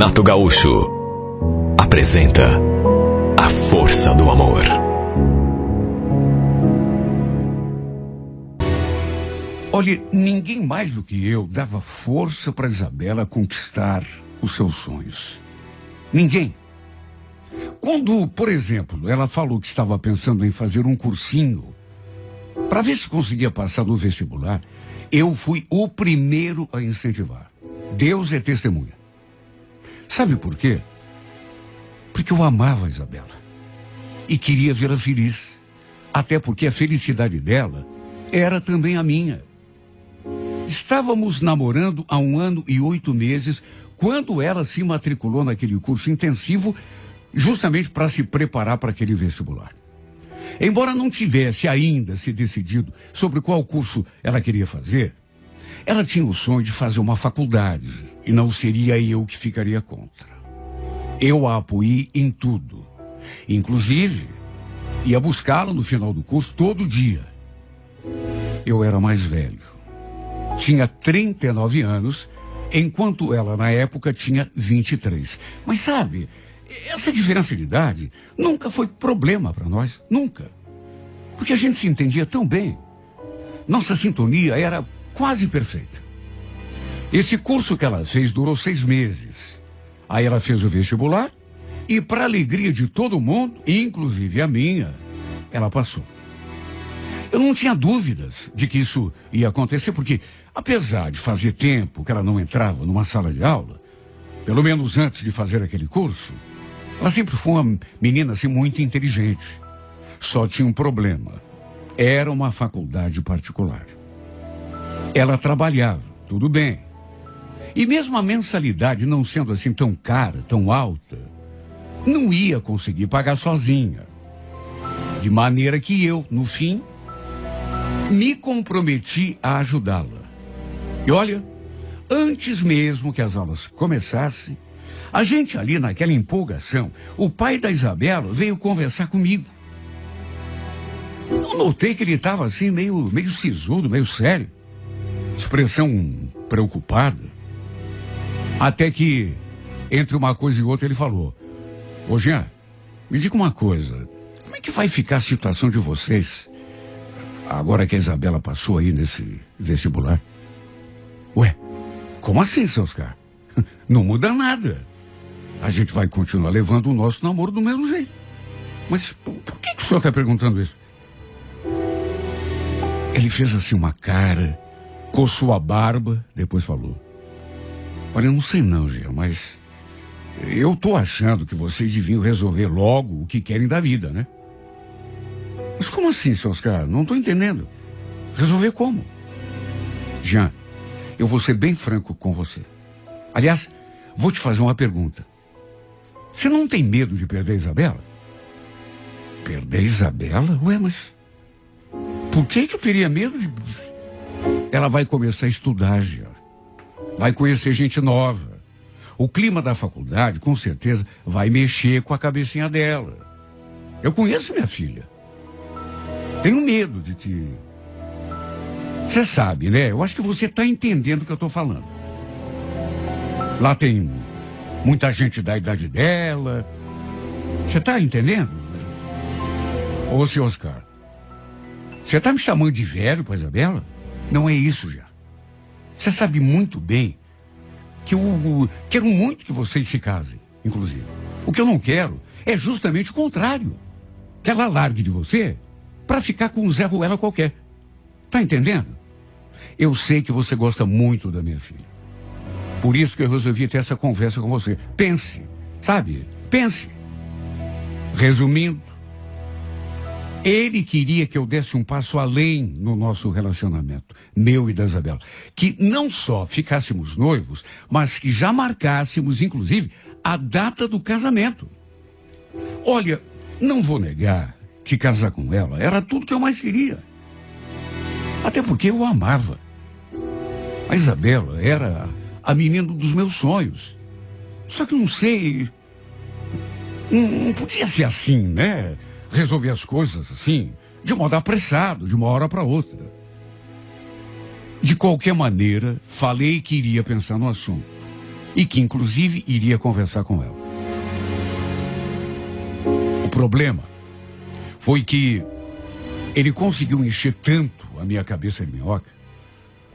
Renato Gaúcho apresenta A Força do Amor. Olha, ninguém mais do que eu dava força para Isabela conquistar os seus sonhos. Ninguém. Quando, por exemplo, ela falou que estava pensando em fazer um cursinho para ver se conseguia passar no vestibular, eu fui o primeiro a incentivar. Deus é testemunha. Sabe por quê? Porque eu amava a Isabela e queria vê-la feliz. Até porque a felicidade dela era também a minha. Estávamos namorando há 1 ano e 8 meses quando ela se matriculou naquele curso intensivo justamente para se preparar para aquele vestibular. Embora não tivesse ainda se decidido sobre qual curso ela queria fazer, ela tinha o sonho de fazer uma faculdade e não seria eu que ficaria contra. Eu a apoiei em tudo. Inclusive, ia buscá-la no final do curso todo dia. Eu era mais velho. Tinha 39 anos, enquanto ela, na época, tinha 23. Mas sabe, essa diferença de idade nunca foi problema para nós. Nunca. Porque a gente se entendia tão bem. Nossa sintonia era quase perfeita. Esse curso que ela fez durou 6 meses. Aí ela fez o vestibular e, para alegria de todo mundo, inclusive a minha, ela passou. Eu não tinha dúvidas de que isso ia acontecer, porque, apesar de fazer tempo que ela não entrava numa sala de aula, pelo menos antes de fazer aquele curso, ela sempre foi uma menina assim muito inteligente. Só tinha um problema. Era uma faculdade particular. Ela trabalhava, tudo bem. E mesmo a mensalidade não sendo assim tão cara, tão alta, não ia conseguir pagar sozinha. De maneira que eu, no fim, me comprometi a ajudá-la. E olha, antes mesmo que as aulas começassem, a gente ali naquela empolgação, o pai da Isabela veio conversar comigo. Eu notei que ele estava assim meio sisudo, meio sério. Expressão preocupada. Até que, entre uma coisa e outra, ele falou: "Ô Jean, me diga uma coisa, como é que vai ficar a situação de vocês agora que a Isabela passou aí nesse vestibular?" "Ué, como assim, seu Oscar? Não muda nada. A gente vai continuar levando o nosso namoro do mesmo jeito." "Mas por que o senhor está perguntando isso?" Ele fez assim uma cara, coçou a barba, depois falou: "Olha, eu não sei não, Jean, mas eu tô achando que vocês deviam resolver logo o que querem da vida, né?" "Mas como assim, seu Oscar? Não tô entendendo. Resolver como?" "Jean, eu vou ser bem franco com você. Aliás, vou te fazer uma pergunta. Você não tem medo de perder a Isabela?" "Perder a Isabela? Ué, mas por que eu teria medo de..." "Ela vai começar a estudar, Jean. Vai conhecer gente nova. O clima da faculdade, com certeza, vai mexer com a cabecinha dela. Eu conheço minha filha. Tenho medo de que... Você sabe, né? Eu acho que você está entendendo o que eu estou falando. Lá tem muita gente da idade dela. Você está entendendo? Ô, seu Oscar, você está me chamando de velho para Isabela? Não é isso, já. Você sabe muito bem que eu quero muito que vocês se casem, inclusive. O que eu não quero é justamente o contrário. Que ela largue de você para ficar com um Zé Ruela qualquer. Tá entendendo? Eu sei que você gosta muito da minha filha. Por isso que eu resolvi ter essa conversa com você. Pense, sabe? Pense. Resumindo, ele queria que eu desse um passo além no nosso relacionamento, meu e da Isabela. Que não só ficássemos noivos, mas que já marcássemos, inclusive, a data do casamento. Olha, não vou negar que casar com ela era tudo que eu mais queria. Até porque eu a amava. A Isabela era a menina dos meus sonhos. Só que não sei... Não podia ser assim, né? Resolver as coisas assim, de modo apressado, de uma hora para outra. De qualquer maneira, falei que iria pensar no assunto. e que inclusive iria conversar com ela. O problema foi que ele conseguiu encher tanto a minha cabeça de minhoca,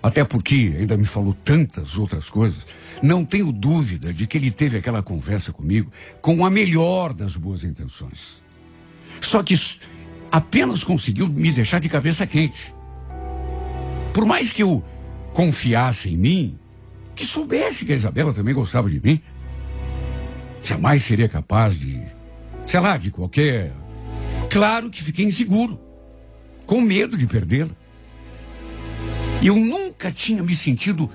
até porque ainda me falou tantas outras coisas. Não tenho dúvida de que ele teve aquela conversa comigo com a melhor das boas intenções. Só que apenas conseguiu me deixar de cabeça quente. Por mais que eu confiasse em mim, que soubesse que a Isabela também gostava de mim, jamais seria capaz de, sei lá, de qualquer... Claro que fiquei inseguro, com medo de perdê-la. Eu nunca tinha me sentido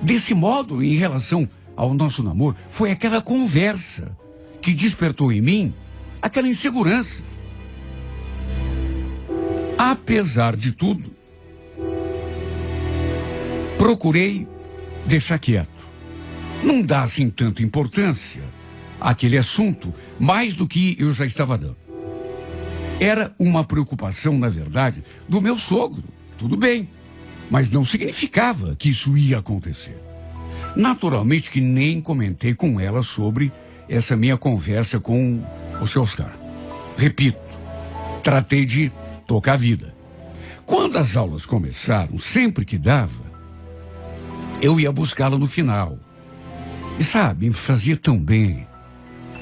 desse modo em relação ao nosso namoro. Foi aquela conversa que despertou em mim aquela insegurança. Apesar de tudo, procurei deixar quieto. Não dá assim tanta importância àquele assunto, mais do que eu já estava dando. Era uma preocupação, na verdade, do meu sogro. Tudo bem, mas não significava que isso ia acontecer. Naturalmente que nem comentei com ela sobre essa minha conversa com o seu Oscar. Repito, tratei de tocar a vida. Quando as aulas começaram, sempre que dava, eu ia buscá-la no final. E sabe, me fazia tão bem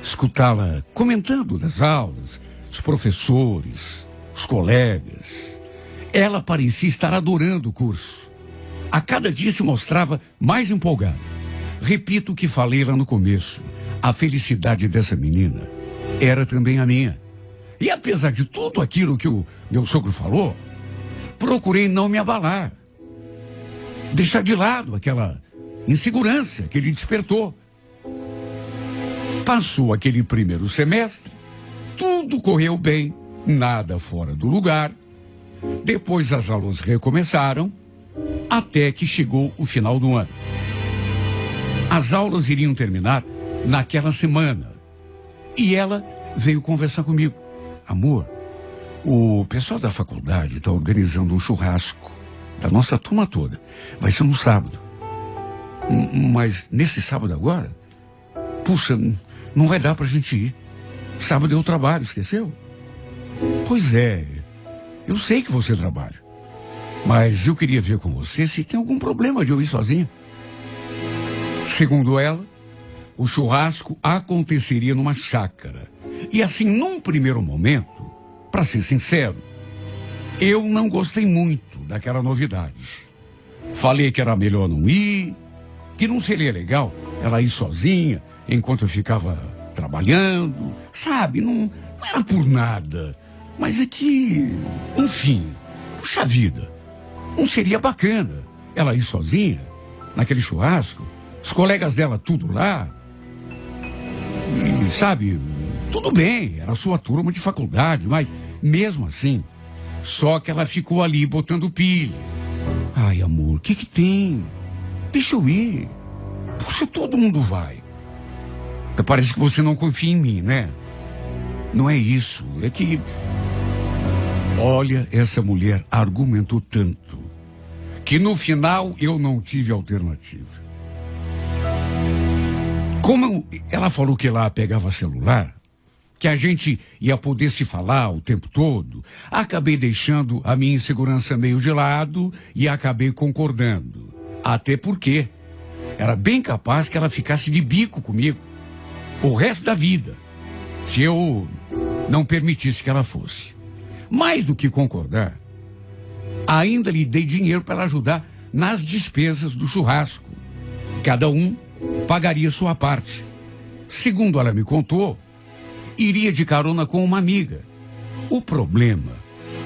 escutá-la comentando das aulas, os professores, os colegas. Ela parecia estar adorando o curso. A cada dia se mostrava mais empolgada. Repito o que falei lá no começo. A felicidade dessa menina era também a minha. E apesar de tudo aquilo que o meu sogro falou, procurei não me abalar. Deixar de lado aquela insegurança que ele despertou. Passou aquele primeiro semestre, tudo correu bem, nada fora do lugar. Depois as aulas recomeçaram, até que chegou o final do ano. As aulas iriam terminar naquela semana. E ela veio conversar comigo. Amor, o pessoal da faculdade está organizando um churrasco da nossa turma toda. Vai ser no sábado. Mas nesse sábado agora? Puxa, não vai dar pra gente ir. Sábado eu trabalho, esqueceu? Pois é, eu sei que você trabalha. Mas eu queria ver com você se tem algum problema de eu ir sozinha. Segundo ela, o churrasco aconteceria numa chácara. E assim, num primeiro momento, para ser sincero, eu não gostei muito daquela novidade. Falei que era melhor não ir, que não seria legal ela ir sozinha enquanto eu ficava trabalhando. Sabe, não era por nada. Mas é que, enfim, puxa vida, não seria bacana ela ir sozinha naquele churrasco, os colegas dela tudo lá. E, sabe, tudo bem, era sua turma de faculdade, mas mesmo assim, só que ela ficou ali botando pilha. Ai, amor, o que tem? Deixa eu ir. Puxa, todo mundo vai. Parece que você não confia em mim, né? Não é isso, é que... Olha, essa mulher argumentou tanto que no final eu não tive alternativa. Como ela falou que lá pegava celular, que a gente ia poder se falar o tempo todo, acabei deixando a minha insegurança meio de lado e acabei concordando. Até porque era bem capaz que ela ficasse de bico comigo o resto da vida, se eu não permitisse que ela fosse. Mais do que concordar, ainda lhe dei dinheiro para ajudar nas despesas do churrasco. Cada um pagaria sua parte. Segundo ela me contou, iria de carona com uma amiga. O problema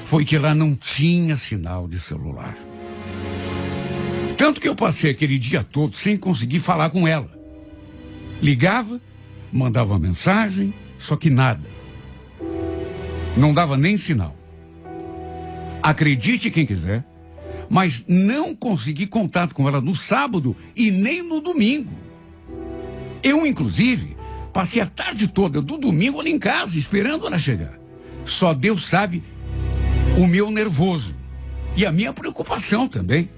foi que ela não tinha sinal de celular. Tanto que eu passei aquele dia todo sem conseguir falar com ela. Ligava, mandava mensagem, só que nada. Não dava nem sinal. Acredite quem quiser, mas não consegui contato com ela no sábado e nem no domingo. Eu, inclusive, passei a tarde toda do domingo ali em casa, esperando ela chegar. Só Deus sabe o meu nervoso e a minha preocupação também.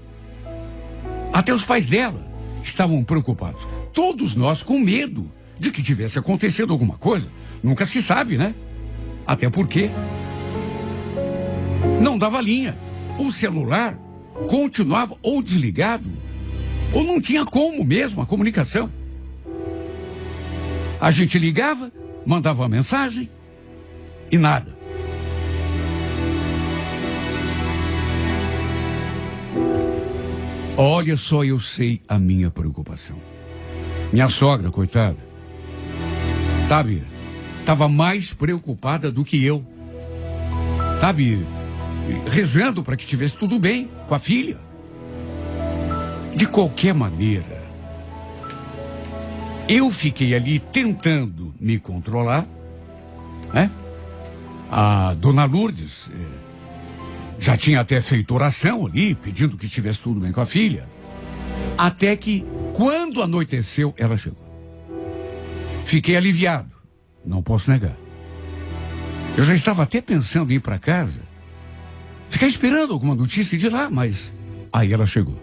Até os pais dela estavam preocupados. todos nós com medo de que tivesse acontecido alguma coisa. Nunca se sabe, né? Até porque não dava linha. O celular continuava ou desligado, ou não tinha como mesmo a comunicação. A gente ligava, mandava uma mensagem e nada. Olha só, eu sei a minha preocupação. Minha sogra, coitada, sabe, estava mais preocupada do que eu. Sabe, rezando para que tivesse tudo bem com a filha. De qualquer maneira, eu fiquei ali tentando me controlar, né? A dona Lourdes já tinha até feito oração ali, pedindo que tivesse tudo bem com a filha. Até que, quando anoiteceu, ela chegou. Fiquei aliviado, não posso negar. Eu já estava até pensando em ir para casa, ficar esperando alguma notícia de lá, mas aí ela chegou.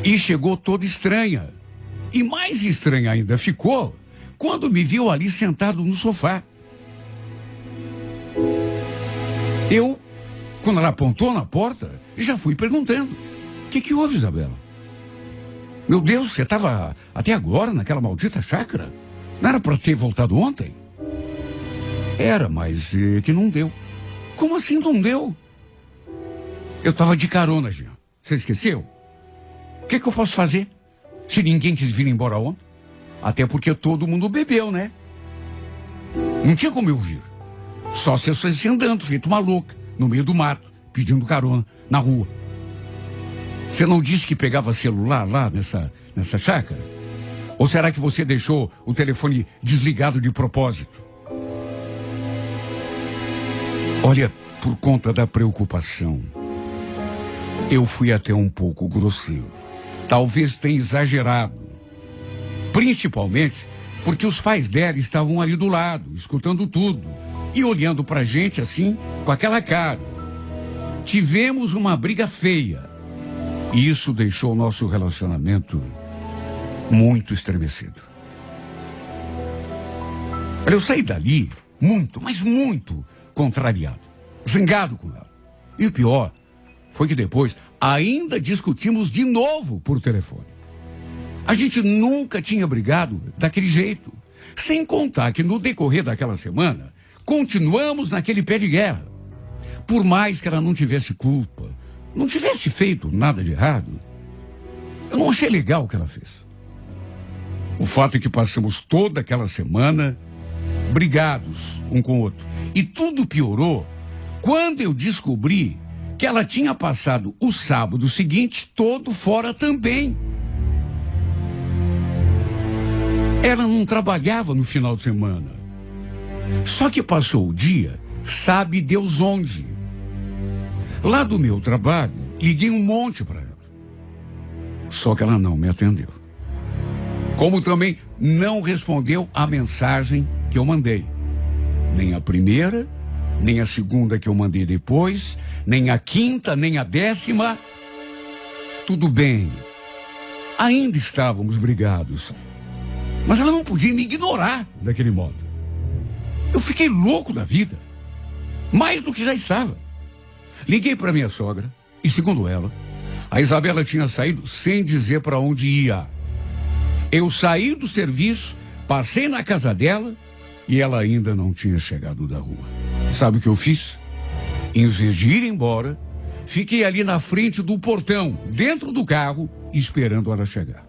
E chegou toda estranha. E mais estranha ainda ficou quando me viu ali sentado no sofá. Eu, quando ela apontou na porta, já fui perguntando: o que houve, Isabela? Meu Deus, você estava até agora naquela maldita chácara? Não era para ter voltado ontem? Era, mas que não deu. Como assim não deu? Eu estava de carona, Jean. Você esqueceu? O que eu posso fazer se ninguém quis vir embora ontem? Até porque todo mundo bebeu, né? Não tinha como eu vir. Só se eu fosse andando, feito uma louca, no meio do mato, pedindo carona, na rua. Você não disse que pegava celular lá nessa chácara? Ou será que você deixou o telefone desligado de propósito? Olha, por conta da preocupação, eu fui até um pouco grosseiro. Talvez tenha exagerado. Principalmente porque os pais dela estavam ali do lado, escutando tudo e olhando pra gente assim, com aquela cara. Tivemos uma briga feia. E isso deixou o nosso relacionamento muito estremecido. Olha, eu saí dali muito, mas muito contrariado, zangado com ela. E o pior foi que depois ainda discutimos de novo por telefone. A gente nunca tinha brigado daquele jeito. Sem contar que no decorrer daquela semana, continuamos naquele pé de guerra. Por mais que ela não tivesse culpa, não tivesse feito nada de errado, eu não achei legal o que ela fez. O fato é que passamos toda aquela semana brigados um com o outro. E tudo piorou quando eu descobri que ela tinha passado o sábado seguinte todo fora também. Ela não trabalhava no final de semana. Só que passou o dia, sabe Deus onde. Lá do meu trabalho, liguei um monte para ela. Só que ela não me atendeu. Como também não respondeu a mensagem que eu mandei. Nem a primeira, nem a segunda que eu mandei depois, nem a quinta, nem a 10ª. Tudo bem. Ainda estávamos brigados. Mas ela não podia me ignorar daquele modo. Eu fiquei louco da vida. Mais do que já estava. Liguei para minha sogra e, segundo ela, a Isabela tinha saído sem dizer para onde ia. Eu saí do serviço, passei na casa dela e ela ainda não tinha chegado da rua. Sabe o que eu fiz? Em vez de ir embora, fiquei ali na frente do portão, dentro do carro, esperando ela chegar.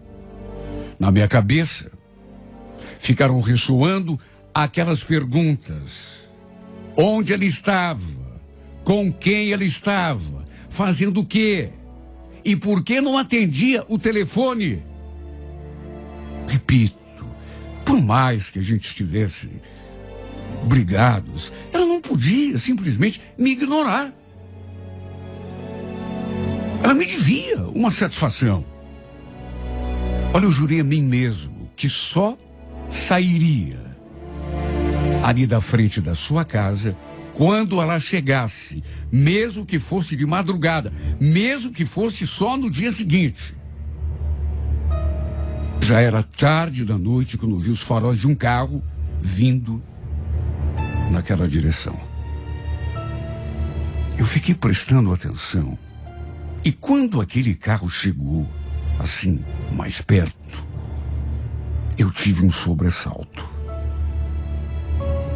Na minha cabeça, ficaram ressoando aquelas perguntas. Onde ela estava? Com quem ela estava? Fazendo o quê? E por que não atendia o telefone? Repito, por mais que a gente estivesse brigados, ela não podia simplesmente me ignorar. Ela me devia uma satisfação. Olha, eu jurei a mim mesmo que só sairia ali da frente da sua casa quando ela chegasse, mesmo que fosse de madrugada, mesmo que fosse só no dia seguinte. Já era tarde da noite quando vi os faróis de um carro vindo naquela direção. Eu fiquei prestando atenção. E quando aquele carro chegou, assim, mais perto, eu tive um sobressalto.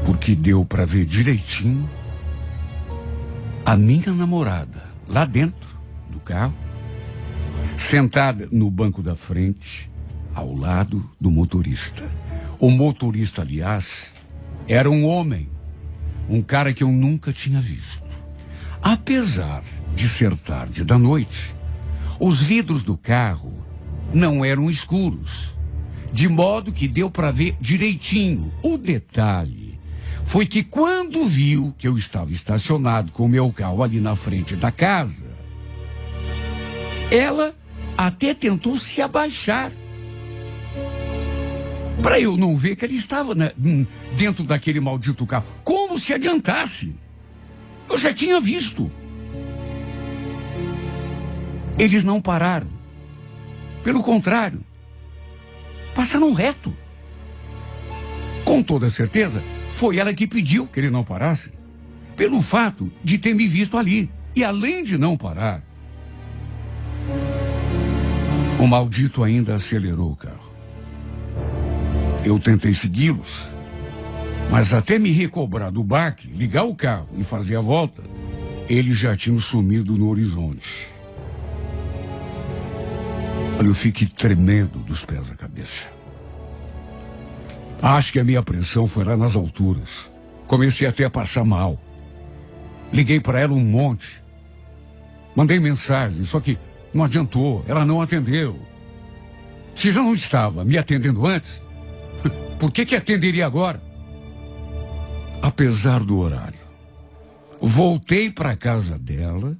Porque deu para ver direitinho a minha namorada lá dentro do carro, sentada no banco da frente, ao lado do motorista. O motorista, aliás, era um homem, um cara que eu nunca tinha visto. Apesar de ser tarde da noite, os vidros do carro não eram escuros, de modo que deu para ver direitinho. O detalhe foi que quando viu que eu estava estacionado com o meu carro ali na frente da casa, ela até tentou se abaixar para eu não ver que ele estava dentro daquele maldito carro. Como se adiantasse? Eu já tinha visto. Eles não pararam. Pelo contrário, passaram reto. Com toda certeza, foi ela que pediu que ele não parasse, pelo fato de ter me visto ali. E além de não parar, o maldito ainda acelerou o carro. Eu tentei segui-los, mas até me recobrar do baque, ligar o carro e fazer a volta, eles já tinham sumido no horizonte. Olha, eu fiquei tremendo dos pés à cabeça. Acho que a minha pressão foi lá nas alturas. Comecei até a passar mal. Liguei para ela um monte. Mandei mensagem, só que não adiantou, ela não atendeu. Se já não estava me atendendo antes, por que atenderia agora? Apesar do horário, voltei para a casa dela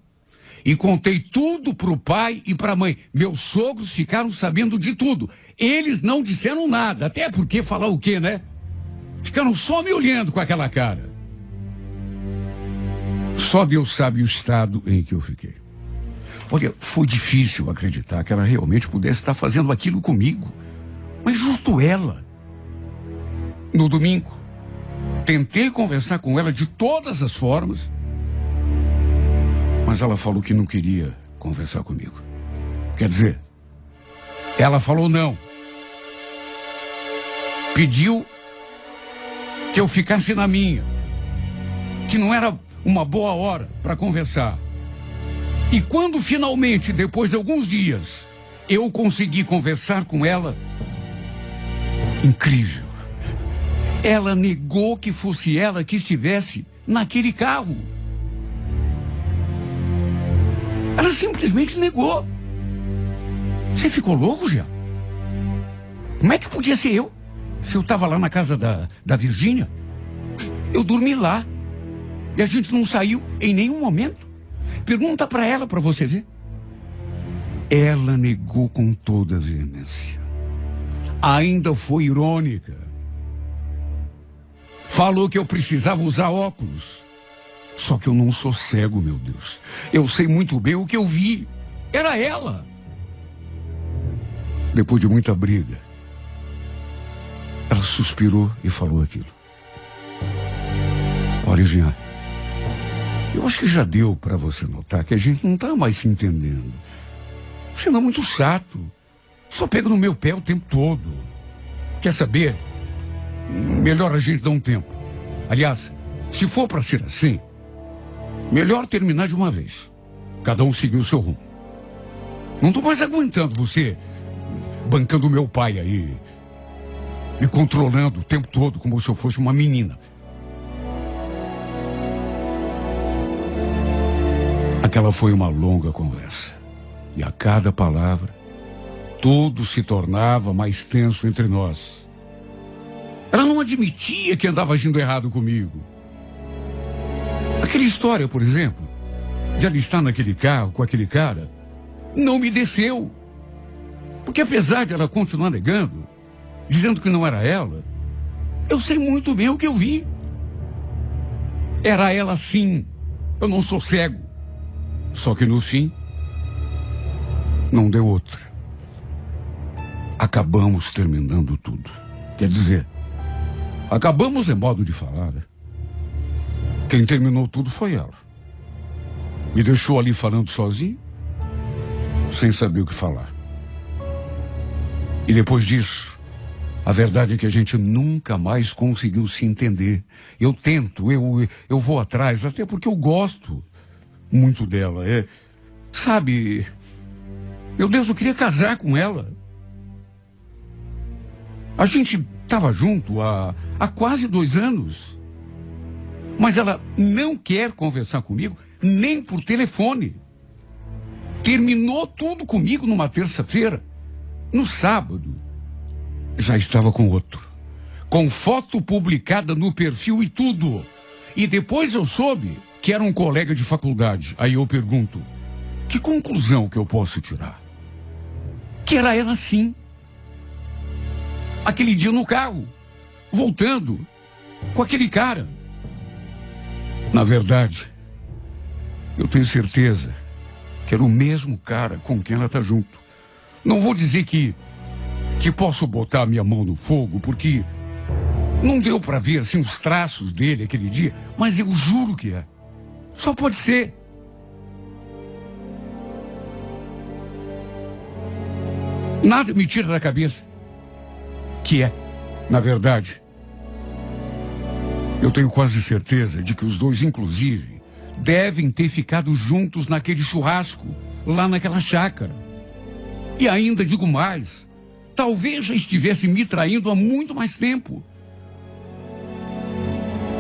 e contei tudo para o pai e para a mãe. Meus sogros ficaram sabendo de tudo. Eles não disseram nada, até porque falar o quê, né? Ficaram só me olhando com aquela cara. Só Deus sabe o estado em que eu fiquei. Olha, foi difícil acreditar que ela realmente pudesse estar fazendo aquilo comigo. Mas justo ela. No domingo, tentei conversar com ela de todas as formas, mas ela falou que não queria conversar comigo. Quer dizer, ela falou não. Pediu que eu ficasse na minha, que não era uma boa hora para conversar. E quando finalmente, depois de alguns dias, eu consegui conversar com ela, incrível, ela negou que fosse ela que estivesse naquele carro. Ela simplesmente negou. Você ficou louco, já? Como é que podia ser eu? Se eu estava lá na casa da Virgínia, eu dormi lá e a gente não saiu em nenhum momento. Pergunta para ela para você ver. Ela negou com toda a veemência. Ainda foi irônica. Falou que eu precisava usar óculos. Só que eu não sou cego, meu Deus. Eu sei muito bem o que eu vi. Era ela. Depois de muita briga, ela suspirou e falou aquilo. Olha, Jean, eu acho que já deu para você notar que a gente não tá mais se entendendo. Você não é muito chato. Só pega no meu pé o tempo todo. Quer saber? Melhor a gente dar um tempo. Aliás, se for para ser assim, melhor terminar de uma vez. Cada um seguir o seu rumo. Não tô mais aguentando você bancando o meu pai aí, me controlando o tempo todo como se eu fosse uma menina. Aquela foi uma longa conversa. E a cada palavra, tudo se tornava mais tenso entre nós. Ela não admitia que andava agindo errado comigo. Aquela história, por exemplo, de ela estar naquele carro com aquele cara, não me desceu. Porque apesar de ela continuar negando, dizendo que não era ela, eu sei muito bem o que eu vi. Era ela sim. Eu não sou cego. Só que no fim, não deu outra. A acabamos terminando tudo. Quer dizer, acabamos é modo de falar, né? Quem terminou tudo foi ela. Me deixou ali falando sozinho, sem saber o que falar. E depois disso, a verdade é que a gente nunca mais conseguiu se entender. Eu tento, eu vou atrás, até porque eu gosto muito dela. Sabe, meu Deus, eu queria casar com ela. A gente estava junto há quase 2 anos. Mas ela não quer conversar comigo, nem por telefone. Terminou tudo comigo numa terça-feira. No sábado, já estava com outro. Com foto publicada no perfil e tudo. E depois eu soube que era um colega de faculdade. Aí eu pergunto, que conclusão que eu posso tirar? Que era ela sim. Aquele dia no carro, voltando, com aquele cara. Na verdade, eu tenho certeza que era o mesmo cara com quem ela está junto. Não vou dizer que posso botar a minha mão no fogo, porque não deu para ver assim os traços dele aquele dia, mas eu juro que é. Só pode ser. Nada me tira da cabeça que é, na verdade. Eu tenho quase certeza de que os dois, inclusive, devem ter ficado juntos naquele churrasco, lá naquela chácara. E ainda digo mais, talvez já estivesse me traindo há muito mais tempo.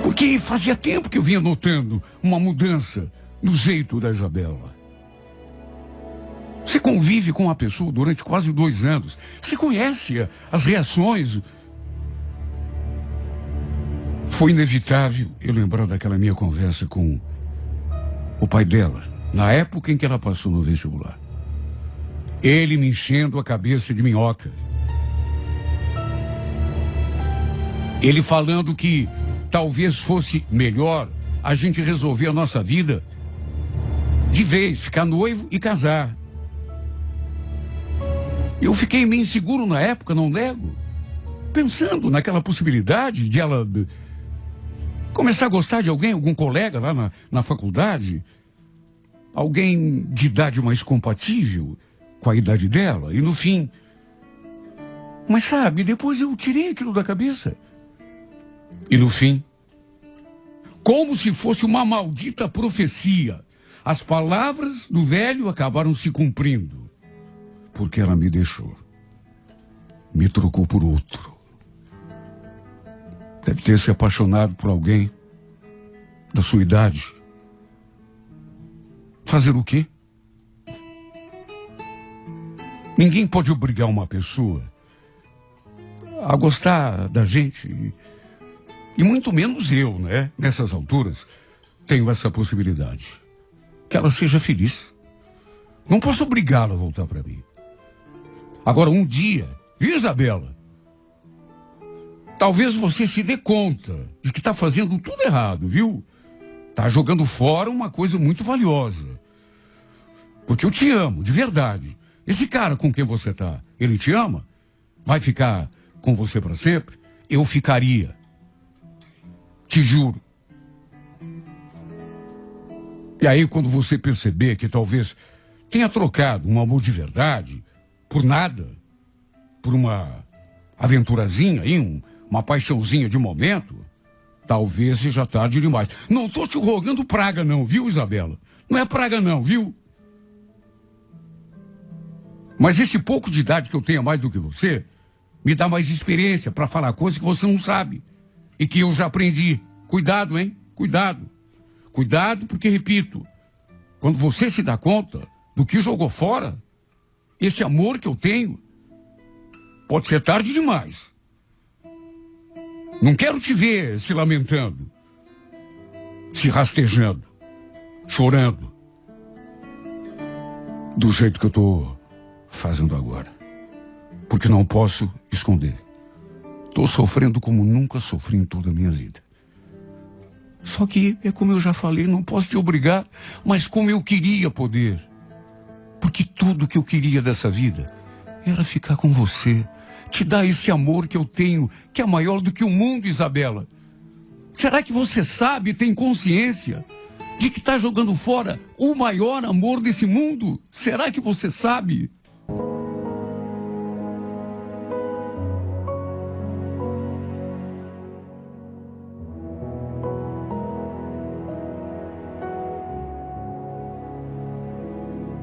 Porque fazia tempo que eu vinha notando uma mudança no jeito da Isabela. Você convive com uma pessoa durante quase 2 anos. Você conhece as reações. Foi inevitável eu lembrar daquela minha conversa com o pai dela, na época em que ela passou no vestibular. Ele me enchendo a cabeça de minhoca. Ele falando que talvez fosse melhor a gente resolver a nossa vida de vez, ficar noivo e casar. Eu fiquei meio inseguro na época, não nego, pensando naquela possibilidade de ela começar a gostar de alguém, algum colega lá na faculdade, alguém de idade mais compatível com a idade dela, e no fim. Mas sabe, depois eu tirei aquilo da cabeça. E no fim, como se fosse uma maldita profecia, as palavras do velho acabaram se cumprindo. Porque ela me deixou. Me trocou por outro. Deve ter se apaixonado por alguém da sua idade. Fazer o quê? Ninguém pode obrigar uma pessoa a gostar da gente. E muito menos eu, né? Nessas alturas, tenho essa possibilidade. Que ela seja feliz. Não posso obrigá-la a voltar para mim. Agora, um dia, viu, Isabela? Talvez você se dê conta de que está fazendo tudo errado, viu? Está jogando fora uma coisa muito valiosa. Porque eu te amo, de verdade. Esse cara com quem você está, ele te ama? Vai ficar com você para sempre? Eu ficaria. Te juro. E aí, quando você perceber que talvez tenha trocado um amor de verdade por nada, por uma aventurazinha aí, uma paixãozinha de momento, talvez seja tarde demais. Não tô te rogando praga não, viu, Isabela? Não é praga não, viu? Mas esse pouco de idade que eu tenho a mais do que você, me dá mais experiência para falar coisas que você não sabe. E que eu já aprendi. Cuidado, hein? Cuidado. Cuidado porque, repito, quando você se dá conta do que jogou fora, esse amor que eu tenho, pode ser tarde demais. Não quero te ver se lamentando, se rastejando, chorando, do jeito que eu tô fazendo agora. Porque não posso esconder. Tô sofrendo como nunca sofri em toda a minha vida. Só que, é como eu já falei, não posso te obrigar, mas como eu queria poder. Porque tudo que eu queria dessa vida era ficar com você, te dar esse amor que eu tenho, que é maior do que o mundo, Isabela? Será que você sabe, tem consciência de que está jogando fora o maior amor desse mundo? Será que você sabe?